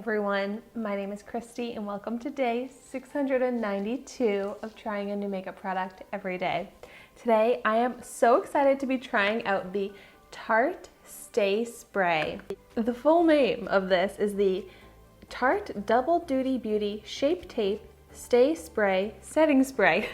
everyone, my name is Christy and welcome to day 692 of trying a new makeup product every day. Today I am so excited to be trying out the Tarte Stay Spray. The full name of this is the Tarte Double Duty Beauty Shape Tape Stay Spray Setting Spray.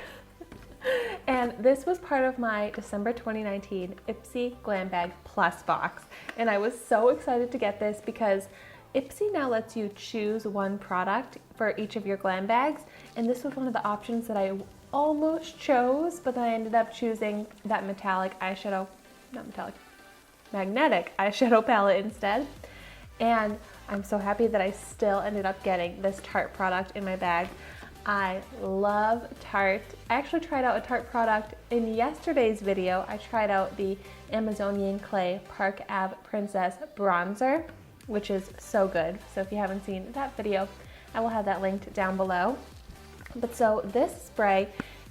And this was part of my December 2019 Ipsy Glam Bag Plus box. And I was so excited to get this because Ipsy now lets you choose one product for each of your glam bags. And this was one of the options that I almost chose, but then I ended up choosing that magnetic eyeshadow palette instead. And I'm so happy that I still ended up getting this Tarte product in my bag. I love Tarte. I actually tried out a Tarte product in yesterday's video. I tried out the Amazonian Clay Park Ave Princess Bronzer, which is so good. So if you haven't seen that video, I will have that linked down below. But so this spray,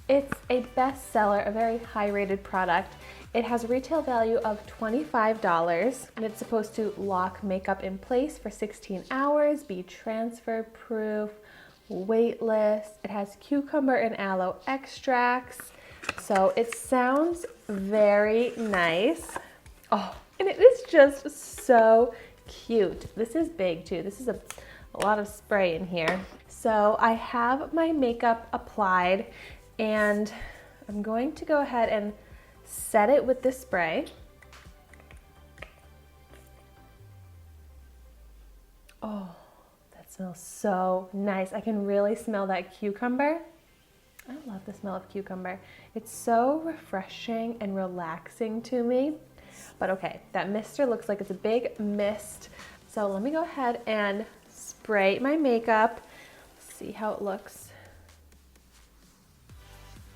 it's a bestseller, a very high rated product. It has a retail value of $25 and it's supposed to lock makeup in place for 16 hours, be transfer proof, weightless. It has cucumber and aloe extracts. So it sounds very nice. Oh, and it is just so cute. This is big too. This is a lot of spray in here. So I have my makeup applied and I'm going to go ahead and set it with this spray. Oh, that smells so nice. I can really smell that cucumber. I love the smell of cucumber. It's so refreshing and relaxing to me. But okay, that mister looks like it's a big mist. So let me go ahead and spray my makeup. See how it looks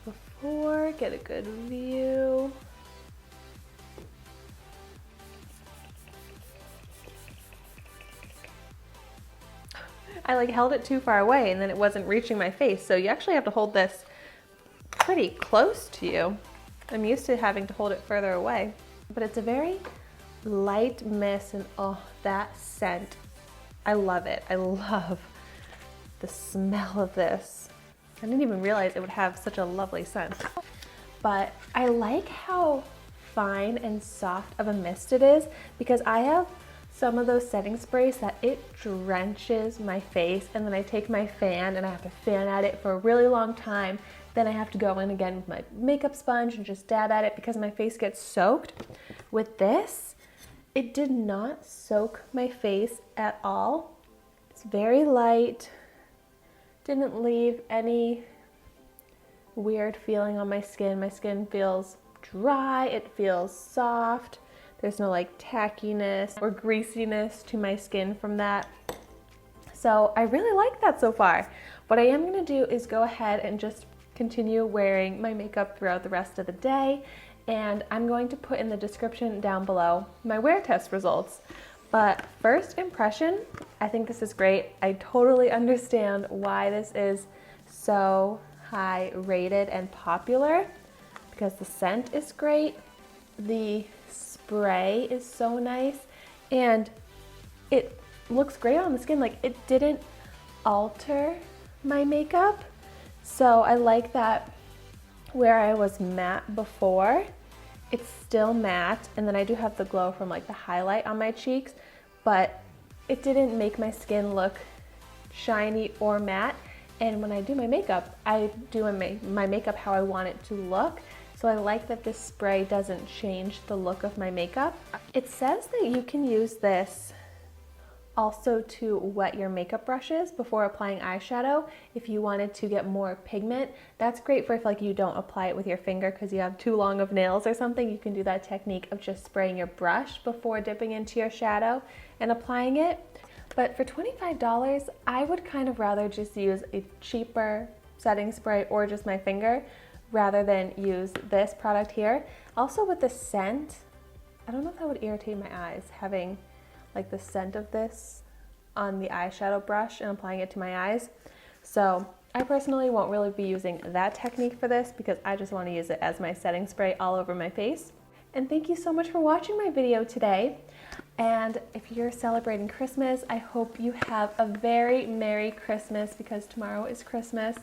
before, get a good view. I held it too far away and then it wasn't reaching my face. So you actually have to hold this pretty close to you. I'm used to having to hold it further away. But it's a very light mist and oh, that scent. I love it. I love the smell of this. I didn't even realize it would have such a lovely scent. But I like how fine and soft of a mist it is because I have some of those setting sprays that it drenches my face and then I take my fan and I have to fan at it for a really long time. Then I have to go in again with my makeup sponge and just dab at it because my face gets soaked. With this, it did not soak my face at all. It's very light, didn't leave any weird feeling on my skin. My skin feels dry, it feels soft. There's no tackiness or greasiness to my skin from that. So I really like that so far. What I am gonna do is go ahead and just continue wearing my makeup throughout the rest of the day. And I'm going to put in the description down below my wear test results. But first impression, I think this is great. I totally understand why this is so high rated and popular because the scent is great. The spray is so nice and it looks great on the skin. It didn't alter my makeup. So I like that where I was matte before, it's still matte. And then I do have the glow from the highlight on my cheeks, but it didn't make my skin look shiny or matte. And when I do my makeup, I do my makeup how I want it to look. So I like that this spray doesn't change the look of my makeup. It says that you can use this also to wet your makeup brushes before applying eyeshadow if you wanted to get more pigment. That's great for if you don't apply it with your finger because you have too long of nails or something. You can do that technique of just spraying your brush before dipping into your shadow and applying it. But for $25, I would kind of rather just use a cheaper setting spray or just my finger rather than use this product here. Also with the scent, I don't know if that would irritate my eyes, having the scent of this on the eyeshadow brush and applying it to my eyes. So I personally won't really be using that technique for this because I just want to use it as my setting spray all over my face. And thank you so much for watching my video today. And if you're celebrating Christmas, I hope you have a very Merry Christmas because tomorrow is Christmas.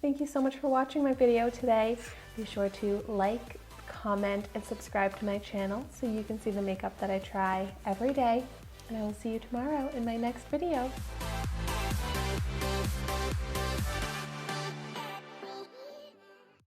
Thank you so much for watching my video today. Be sure to like, comment, and subscribe to my channel so you can see the makeup that I try every day. And I will see you tomorrow in my next video.